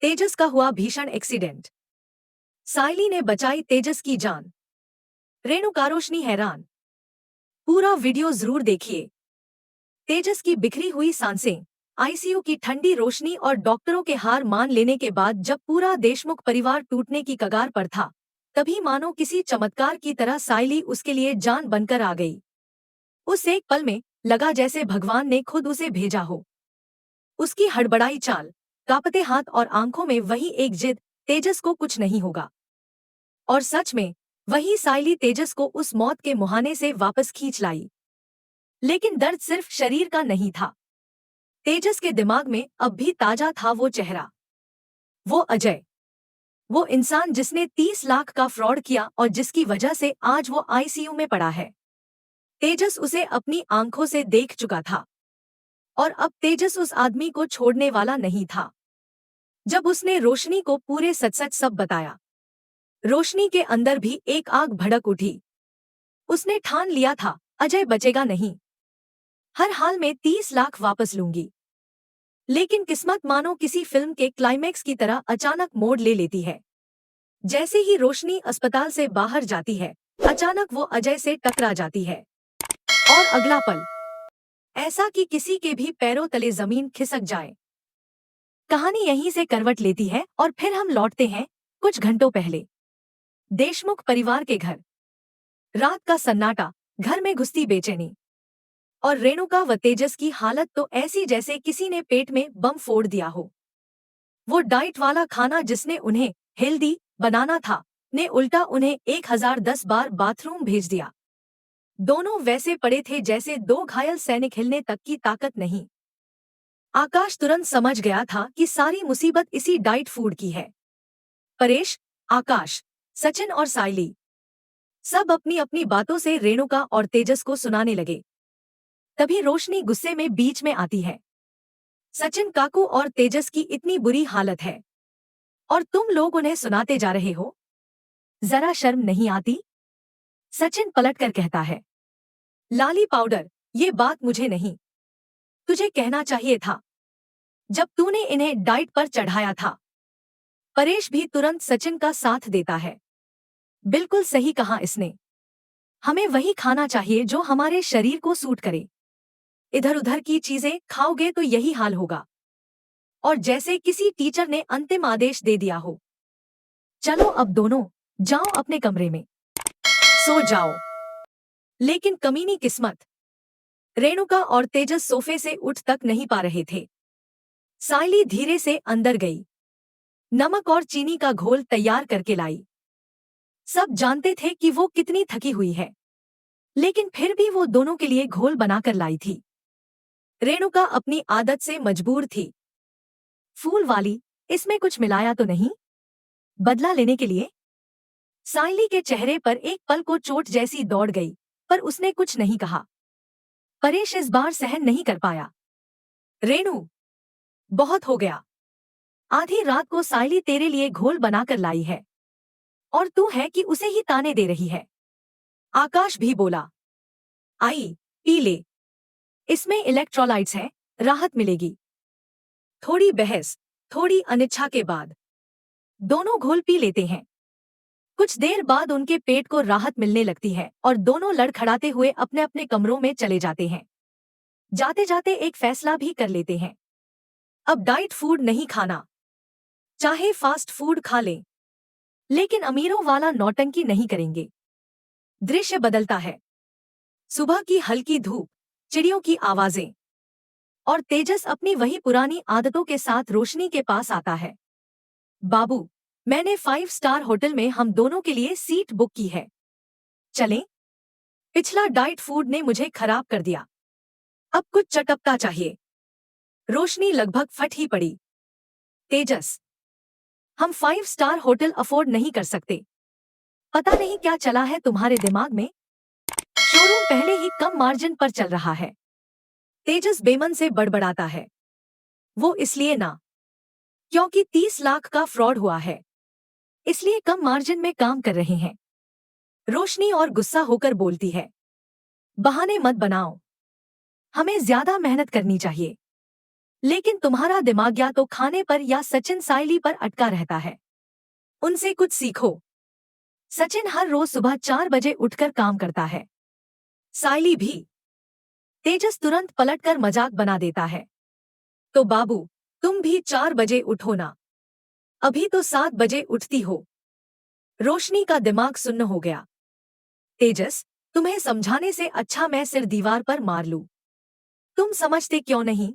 तेजस का हुआ भीषण एक्सीडेंट। सायली ने बचाई तेजस की जान। रेणुका रोशनी हैरान। पूरा वीडियो जरूर देखिए। तेजस की बिखरी हुई सांसें, आईसीयू की ठंडी रोशनी और डॉक्टरों के हार मान लेने के बाद जब पूरा देशमुख परिवार टूटने की कगार पर था, तभी मानो किसी चमत्कार की तरह सायली उसके लिए जान बनकर आ गई। उस एक पल में लगा जैसे भगवान ने खुद उसे भेजा हो। उसकी हड़बड़ाई चाल, कांपते हाथ और आंखों में वही एक जिद, तेजस को कुछ नहीं होगा। और सच में वही सायली तेजस को उस मौत के मुहाने से वापस खींच लाई। लेकिन दर्द सिर्फ शरीर का नहीं था। तेजस के दिमाग में अब भी ताजा था वो चेहरा, वो अजय, वो इंसान जिसने 30 लाख का फ्रॉड किया और जिसकी वजह से आज वो आईसीयू में पड़ा है। तेजस उसे अपनी आंखों से देख चुका था और अब तेजस उस आदमी को छोड़ने वाला नहीं था। जब उसने रोशनी को पूरे सच सब बताया, रोशनी के अंदर भी एक आग भड़क उठी। उसने ठान लिया था अजय बचेगा नहीं, हर हाल में 30 लाख वापस लूंगी। लेकिन किस्मत मानो किसी फिल्म के क्लाइमैक्स की तरह अचानक मोड़ ले लेती है। जैसे ही रोशनी अस्पताल से बाहर जाती है, अचानक वो अजय से टकरा जाती है। और अगला पल ऐसा कि किसी के भी पैरों तले जमीन खिसक जाए। कहानी यहीं से करवट लेती है और फिर हम लौटते हैं कुछ घंटों पहले। देशमुख परिवार के घर। रात का सन्नाटा, घर में घुसती बेचैनी और रेणुका व तेजस की हालत तो ऐसी जैसे किसी ने पेट में बम फोड़ दिया हो। वो डाइट वाला खाना जिसने उन्हें हेल्दी बनाना था, ने उल्टा उन्हें 1010 बार बाथरूम भेज दिया। दोनों वैसे पड़े थे जैसे दो घायल सैनिक, हिलने तक की ताकत नहीं। आकाश तुरंत समझ गया था कि सारी मुसीबत इसी डाइट फूड की है। परेश, आकाश, सचिन और सायली सब अपनी अपनी बातों से रेणुका और तेजस को सुनाने लगे। तभी रोशनी गुस्से में बीच में आती है। सचिन काकू और तेजस की इतनी बुरी हालत है और तुम लोग उन्हें सुनाते जा रहे हो, जरा शर्म नहीं आती? सचिन पलटकर कहता है, लाली पाउडर, ये बात मुझे नहीं, तुझे कहना चाहिए था जब तूने इन्हें डाइट पर चढ़ाया था। परेश भी तुरंत सचिन का साथ देता है। बिल्कुल सही कहा इसने, हमें वही खाना चाहिए जो हमारे शरीर को सूट करे। इधर उधर की चीजें खाओगे तो यही हाल होगा। और जैसे किसी टीचर ने अंतिम आदेश दे दिया हो, चलो अब दोनों जाओ अपने कमरे में, सो जाओ। लेकिन कमीनी किस्मत, रेणुका और तेजस सोफे से उठ तक नहीं पा रहे थे। सायली धीरे से अंदर गई, नमक और चीनी का घोल तैयार करके लाई। सब जानते थे कि वो कितनी थकी हुई है, लेकिन फिर भी वो दोनों के लिए घोल बनाकर लाई थी। रेणुका अपनी आदत से मजबूर थी। फूल वाली, इसमें कुछ मिलाया तो नहीं? बदला लेने के लिए? सायली के चेहरे पर एक पल को चोट जैसी दौड़ गई, पर उसने कुछ नहीं कहा। परेश इस बार सहन नहीं कर पाया। रेणु, बहुत हो गया। आधी रात को सायली तेरे लिए घोल बनाकर लाई है और तू है कि उसे ही ताने दे रही है। आकाश भी बोला, आई, पी ले, इसमें इलेक्ट्रोलाइट्स है, राहत मिलेगी। थोड़ी बहस, थोड़ी अनिच्छा के बाद दोनों घोल पी लेते हैं। कुछ देर बाद उनके पेट को राहत मिलने लगती है और दोनों लड़खड़ाते हुए अपने अपने कमरों में चले जाते हैं। जाते जाते एक फैसला भी कर लेते हैं, अब डाइट फूड नहीं खाना, चाहे फास्ट फूड खा लें, लेकिन अमीरों वाला नौटंकी नहीं करेंगे। दृश्य बदलता है। सुबह की हल्की धूप, चिड़ियों की आवाजें और तेजस अपनी वही पुरानी आदतों के साथ रोशनी के पास आता है। बाबू, मैंने 5 स्टार होटल में हम दोनों के लिए सीट बुक की है, चलें? पिछला डाइट फूड ने मुझे खराब कर दिया, अब कुछ चटपटा चाहिए। रोशनी लगभग फट ही पड़ी। तेजस, हम 5 स्टार होटल अफोर्ड नहीं कर सकते। पता नहीं क्या चला है तुम्हारे दिमाग में, शोरूम पहले ही कम मार्जिन पर चल रहा है। तेजस बेमन से बड़बड़ाता है, वो इसलिए ना, क्योंकि 30 लाख का फ्रॉड हुआ है, इसलिए कम मार्जिन में काम कर रहे हैं। रोशनी और गुस्सा होकर बोलती है, बहाने मत बनाओ, हमें ज्यादा मेहनत करनी चाहिए। लेकिन तुम्हारा दिमाग या तो खाने पर या सचिन साइली पर अटका रहता है। उनसे कुछ सीखो। सचिन हर रोज सुबह 4 बजे उठकर काम करता है। साइली भी। तेजस तुरंत पलटकर मजाक बना देता है। तो बाबू, तुम भी 4 बजे उठो ना। अभी तो 7 बजे उठती हो। रोशनी का दिमाग सुन्न हो गया। तेजस, तुम्हें समझाने से अच्छा मैं सिर दीवार पर मार लूं। तुम समझते क्यों नहीं?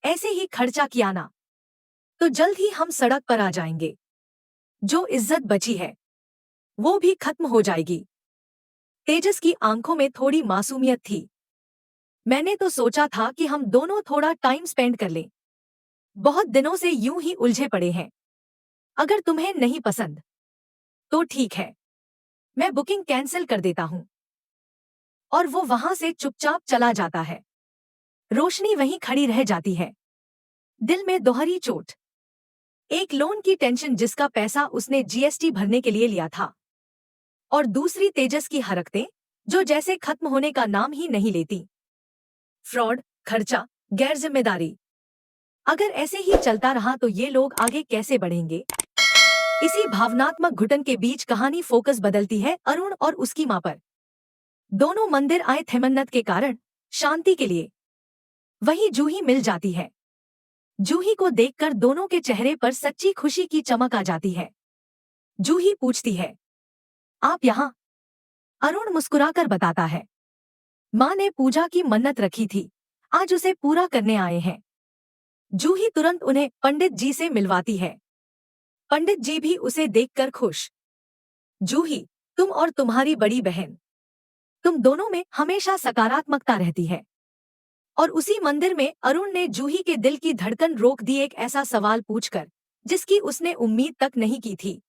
ऐसे ही खर्चा किया ना तो जल्द ही हम सड़क पर आ जाएंगे। जो इज्जत बची है वो भी खत्म हो जाएगी। तेजस की आंखों में थोड़ी मासूमियत थी। मैंने तो सोचा था कि हम दोनों थोड़ा टाइम स्पेंड कर लें। बहुत दिनों से यूं ही उलझे पड़े हैं। अगर तुम्हें नहीं पसंद तो ठीक है, मैं बुकिंग कैंसिल कर देता हूं। और वो वहां से चुपचाप चला जाता है। रोशनी वहीं खड़ी रह जाती है, दिल में दोहरी चोट। एक लोन की टेंशन जिसका पैसा उसने जीएसटी भरने के लिए लिया था, और दूसरी तेजस की हरकतें जो जैसे खत्म होने का नाम ही नहीं लेती। फ्रॉड, खर्चा, गैर जिम्मेदारी। अगर ऐसे ही चलता रहा तो ये लोग आगे कैसे बढ़ेंगे? इसी भावनात्मक घुटन के बीच कहानी फोकस बदलती है अरुण और उसकी मां पर। दोनों मंदिर आए थे मन्नत के कारण, शांति के लिए। वही जूही मिल जाती है। जूही को देखकर दोनों के चेहरे पर सच्ची खुशी की चमक आ जाती है। जूही पूछती है, आप यहाँ? अरुण मुस्कुराकर बताता है, माँ ने पूजा की मन्नत रखी थी, आज उसे पूरा करने आए हैं। जूही तुरंत उन्हें पंडित जी से मिलवाती है। पंडित जी भी उसे देखकर खुश। जूही, तुम और तुम्हारी बड़ी बहन, तुम दोनों में हमेशा सकारात्मकता रहती है। और उसी मंदिर में अरुण ने जूही के दिल की धड़कन रोक दी, एक ऐसा सवाल पूछकर जिसकी उसने उम्मीद तक नहीं की थी।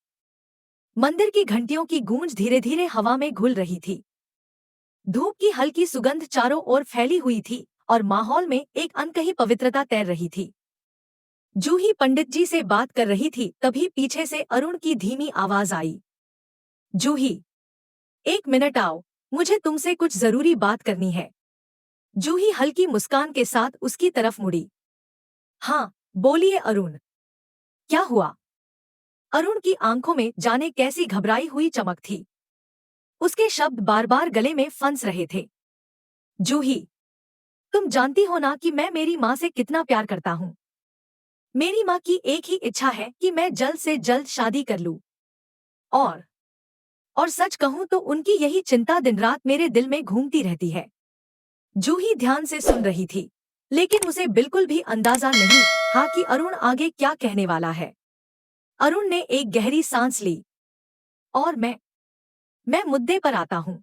मंदिर की घंटियों की गूंज धीरे धीरे हवा में घुल रही थी। धूप की हल्की सुगंध चारों ओर फैली हुई थी और माहौल में एक अनकही पवित्रता तैर रही थी। जूही पंडित जी से बात कर रही थी, तभी पीछे से अरुण की धीमी आवाज आई, जूही, 1 मिनट आओ, मुझे तुमसे कुछ जरूरी बात करनी है। जूही हल्की मुस्कान के साथ उसकी तरफ मुड़ी। हाँ, बोलिए अरुण, क्या हुआ? अरुण की आंखों में जाने कैसी घबराई हुई चमक थी। उसके शब्द बार बार गले में फंस रहे थे। जूही, तुम जानती हो ना कि मैं मेरी माँ से कितना प्यार करता हूँ। मेरी माँ की एक ही इच्छा है कि मैं जल्द से जल्द शादी कर लूँ। और सच कहूँ तो उनकी यही चिंता दिन रात मेरे दिल में घूमती रहती है। जूही ध्यान से सुन रही थी, लेकिन उसे बिल्कुल भी अंदाजा नहीं था कि अरुण आगे क्या कहने वाला है। अरुण ने एक गहरी सांस ली। और मैं मुद्दे पर आता हूँ।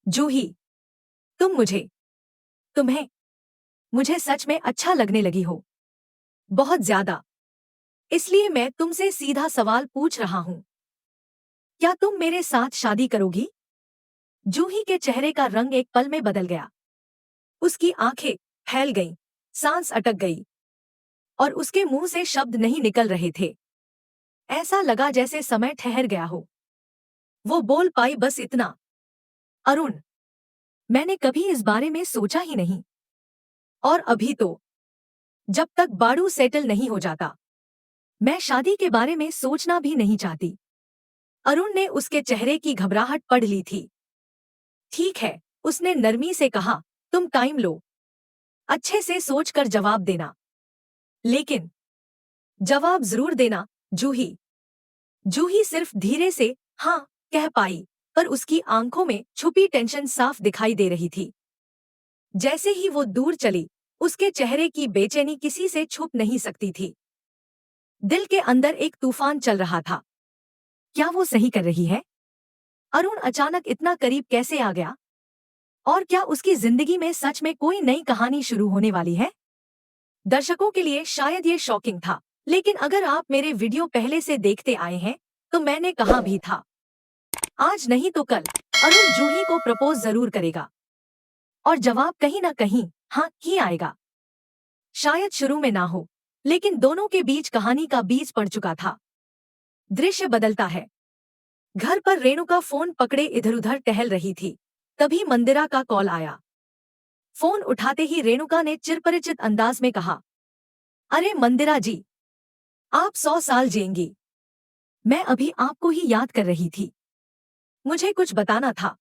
जूही, तुम्हें मुझे सच में अच्छा लगने लगी हो, बहुत ज्यादा। इसलिए मैं तुमसे सीधा सवाल पूछ रहा हूँ, क्या तुम मेरे साथ शादी करोगी? जूही के चेहरे का रंग एक पल में बदल गया। उसकी आंखें फैल गईं, सांस अटक गई और उसके मुंह से शब्द नहीं निकल रहे थे। ऐसा लगा जैसे समय ठहर गया हो। वो बोल पाई बस इतना, अरुण, मैंने कभी इस बारे में सोचा ही नहीं। और अभी तो, जब तक बाड़ू सेटल नहीं हो जाता, मैं शादी के बारे में सोचना भी नहीं चाहती। अरुण ने उसके चेहरे की घबराहट पढ़ ली थी। ठीक है, उसने नरमी से कहा, तुम टाइम लो, अच्छे से सोचकर जवाब देना। लेकिन जवाब जरूर देना, जूही। जूही सिर्फ धीरे से हाँ कह पाई, पर उसकी आंखों में छुपी टेंशन साफ दिखाई दे रही थी। जैसे ही वो दूर चली, उसके चेहरे की बेचैनी किसी से छुप नहीं सकती थी। दिल के अंदर एक तूफान चल रहा था। क्या वो सही कर रही है? अरुण अचानक इतना करीब कैसे आ गया? और क्या उसकी जिंदगी में सच में कोई नई कहानी शुरू होने वाली है? दर्शकों के लिए शायद ये शॉकिंग था, लेकिन अगर आप मेरे वीडियो पहले से देखते आए हैं तो मैंने कहा भी था, आज नहीं तो कल अरुण जूही को प्रपोज जरूर करेगा। और जवाब कहीं ना कहीं हाँ ही आएगा। शायद शुरू में ना हो, लेकिन दोनों के बीच कहानी का बीज पड़ चुका था। दृश्य बदलता है। घर पर रेणुका फोन पकड़े इधर उधर टहल रही थी। तभी मंदिरा का कॉल आया। फोन उठाते ही रेणुका ने चिरपरिचित अंदाज में कहा, अरे मंदिरा जी, आप 100 साल जिएंगी। मैं अभी आपको ही याद कर रही थी। मुझे कुछ बताना था।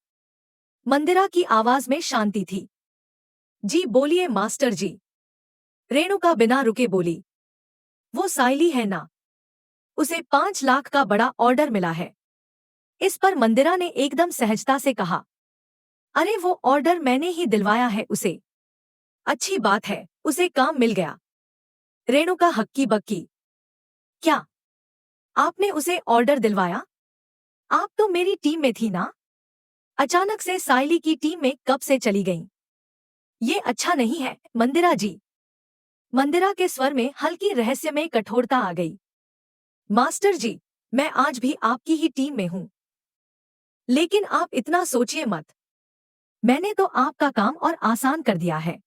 मंदिरा की आवाज में शांति थी। जी बोलिए मास्टर जी। रेणुका बिना रुके बोली। वो साइली है ना? उसे 5 लाख का बड़ा ऑर्डर मिला है। इस पर मंदिरा ने एकदम सहजता से कहा, अरे वो ऑर्डर मैंने ही दिलवाया है उसे। अच्छी बात है, उसे काम मिल गया। रेणुका हक्की बक्की। क्या? आपने उसे ऑर्डर दिलवाया? आप तो मेरी टीम में थी ना? अचानक से साइली की टीम में कब से चली गईं? ये अच्छा नहीं है मंदिरा जी। मंदिरा के स्वर में हल्की रहस्यमय कठोरता आ गई। मास्टर जी, मैं आज भी आपकी ही टीम में हूं। लेकिन आप इतना सोचिए मत। मैंने तो आपका काम और आसान कर दिया है।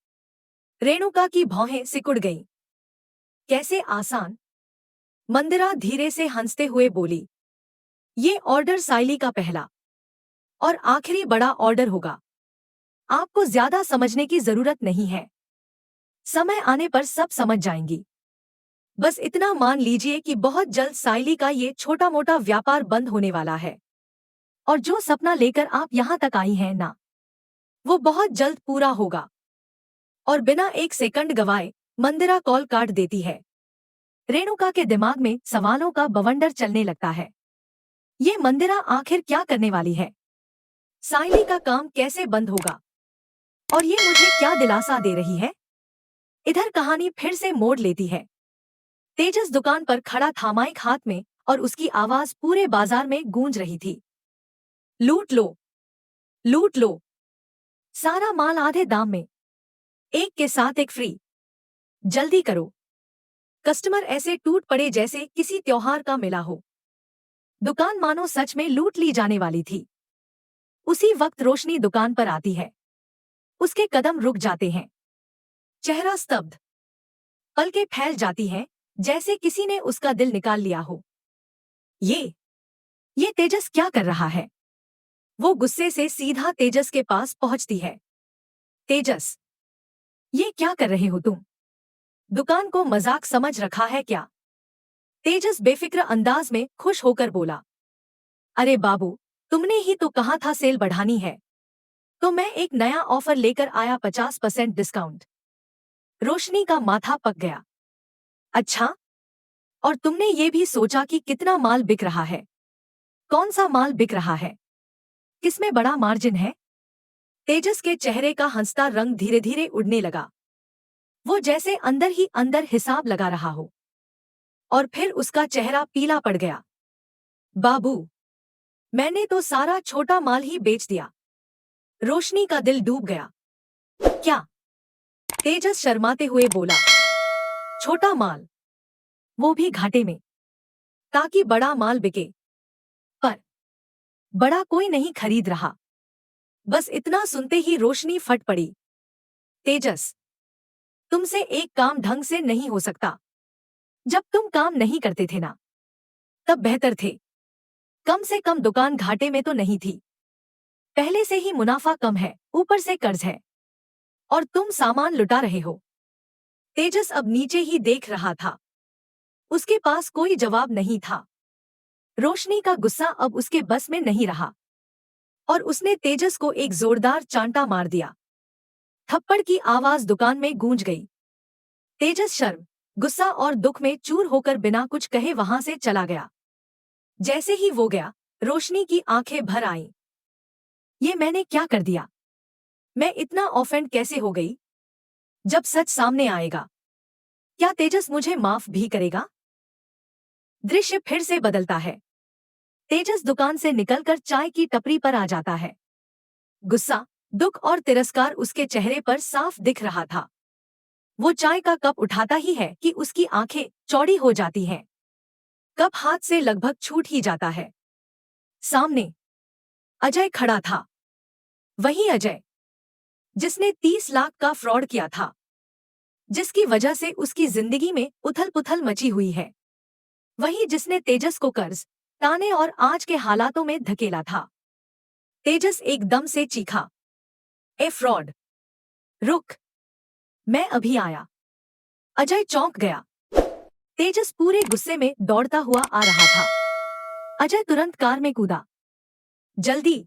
रेणुका की भौहें सिकुड़ गईं। कैसे आसान? मंदिरा धीरे से हंसते हुए बोली। ये ऑर्डर साइली का पहला और आखिरी बड़ा ऑर्डर होगा। आपको ज्यादा समझने की जरूरत नहीं है। समय आने पर सब समझ जाएंगी। बस इतना मान लीजिए कि बहुत जल्द साइली का ये छोटा मोटा व्यापार बंद होने वाला है। और जो सपना लेकर आप यहाँ तक आई हैं ना, वो बहुत जल्द पूरा होगा। और बिना एक सेकंड गवाए मंदिरा कॉल काट देती है। रेणुका के दिमाग में सवालों का बवंडर चलने लगता है। ये मंदिरा आखिर क्या करने वाली है? साइली का काम कैसे बंद होगा? और ये मुझे क्या दिलासा दे रही है? इधर कहानी फिर से मोड़ लेती है। तेजस दुकान पर खड़ा था, माइक हाथ में, और उसकी आवाज पूरे बाजार में गूंज रही थी। लूट लो, लूट लो। सारा माल आधे दाम में, एक के साथ एक फ्री। जल्दी करो। कस्टमर ऐसे टूट पड़े जैसे किसी त्योहार का मिला हो। दुकान मानो सच में लूट ली जाने वाली थी। उसी वक्त रोशनी दुकान पर आती है। उसके कदम रुक जाते हैं। चेहरा स्तब्ध। पलकें फैल जाती हैं, जैसे किसी ने उसका दिल निकाल लिया हो। ये तेजस क्या कर रहा है? वो गुस्से से सीधा तेजस के पास पहुंचती है। तेजस, ये क्या कर रहे हो तुम? दुकान को मजाक समझ रखा है क्या? तेजस बेफिक्र अंदाज में खुश होकर बोला। अरे बाबू, तुमने ही तो कहा था सेल बढ़ानी है, तो मैं एक नया ऑफर लेकर आया, 50% डिस्काउंट। रोशनी का माथा पक गया। अच्छा, और तुमने ये भी सोचा कि कितना माल बिक रहा है? कौन सा माल बिक रहा है? किसमें बड़ा मार्जिन है? तेजस के चेहरे का हंसता रंग धीरे धीरे उड़ने लगा। वो जैसे अंदर ही अंदर हिसाब लगा रहा हो। और फिर उसका चेहरा पीला पड़ गया। बाबू, मैंने तो सारा छोटा माल ही बेच दिया। रोशनी का दिल डूब गया। क्या? तेजस शर्माते हुए बोला। छोटा माल, वो भी घाटे में, ताकि बड़ा माल बिके। पर बड़ा कोई नहीं खरीद रहा। बस इतना सुनते ही रोशनी फट पड़ी। तेजस, तुमसे एक काम ढंग से नहीं हो सकता। जब तुम काम नहीं करते थे ना, तब बेहतर थे। कम से कम दुकान घाटे में तो नहीं थी। पहले से ही मुनाफा कम है, ऊपर से कर्ज है, और तुम सामान लुटा रहे हो। तेजस अब नीचे ही देख रहा था। उसके पास कोई जवाब नहीं था। रोशनी का गुस्सा अब उसके बस में नहीं रहा, और उसने तेजस को एक जोरदार चांटा मार दिया। थप्पड़ की आवाज दुकान में गूंज गई। तेजस शर्म, गुस्सा और दुख में चूर होकर बिना कुछ कहे वहां से चला गया। जैसे ही वो गया, रोशनी की आंखें भर आईं। ये मैंने क्या कर दिया? मैं इतना ऑफेंड कैसे हो गई? जब सच सामने आएगा, क्या तेजस मुझे माफ भी करेगा? दृश्य फिर से बदलता है। तेजस दुकान से निकलकर चाय की टपरी पर आ जाता है। गुस्सा, दुख और तिरस्कार उसके चेहरे पर साफ दिख रहा था। वो चाय का कप उठाता ही है कि उसकी आंखें चौड़ी हो जाती हैं। कप हाथ से लगभग छूट ही जाता है। सामने अजय खड़ा था। वही अजय जिसने 30 लाख का फ्रॉड किया था, जिसकी वजह से उसकी जिंदगी में उथल पुथल मची हुई है। वही जिसने तेजस को कर्ज, ताने और आज के हालातों में धकेला था। तेजस एकदम से चीखा, ए फ्रॉड, रुक, मैं अभी आया। अजय चौंक गया। तेजस पूरे गुस्से में दौड़ता हुआ आ रहा था। अजय तुरंत कार में कूदा। जल्दी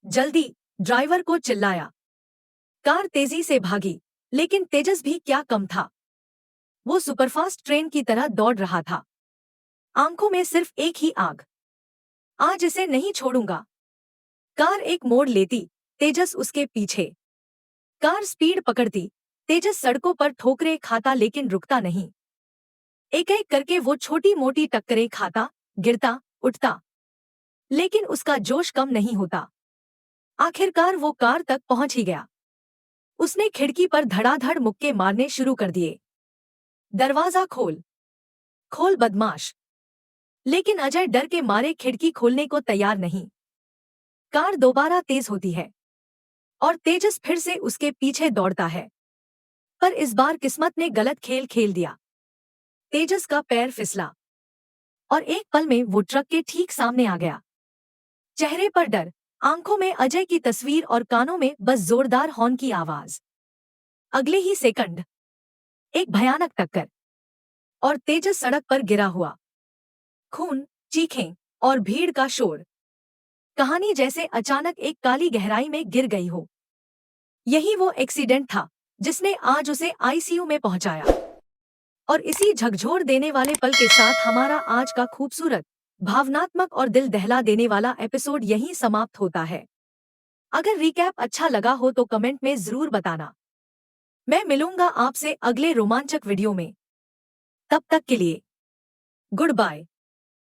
जल्दी, ड्राइवर को चिल्लाया। कार तेजी से भागी, लेकिन तेजस भी क्या कम था। वो सुपरफास्ट ट्रेन की तरह दौड़ रहा था, आंखों में सिर्फ एक ही आग, आज इसे नहीं छोड़ूंगा। कार एक मोड़ लेती, तेजस उसके पीछे। कार स्पीड पकड़ती, तेजस सड़कों पर ठोकरें खाता लेकिन रुकता नहीं। एक एक करके वो छोटी मोटी टक्करें खाता, गिरता, उठता, लेकिन उसका जोश कम नहीं होता। आखिरकार वो कार तक पहुंच ही गया। उसने खिड़की पर धड़ाधड़ मुक्के मारने शुरू कर दिए। दरवाजा खोल, खोल बदमाश। लेकिन अजय डर के मारे खिड़की खोलने को तैयार नहीं। कार दोबारा तेज होती है और तेजस फिर से उसके पीछे दौड़ता है। पर इस बार किस्मत ने गलत खेल खेल दिया। तेजस का पैर फिसला और एक पल में वो ट्रक के ठीक सामने आ गया। चेहरे पर डर, आंखों में अजय की तस्वीर और कानों में बस जोरदार हॉर्न की आवाज। अगले ही सेकंड एक भयानक टक्कर और तेजस सड़क पर गिरा हुआ। खून, चीखें और भीड़ का शोर। कहानी जैसे अचानक एक काली गहराई में गिर गई हो। यही वो एक्सीडेंट था जिसने आज उसे आईसीयू में पहुंचाया। और इसी झकझोर देने वाले पल के साथ हमारा आज का खूबसूरत, भावनात्मक और दिल दहला देने वाला एपिसोड यहीं समाप्त होता है। अगर रिकैप अच्छा लगा हो तो कमेंट में जरूर बताना। मैं मिलूंगा आपसे अगले रोमांचक वीडियो में। तब तक के लिए गुड बाय।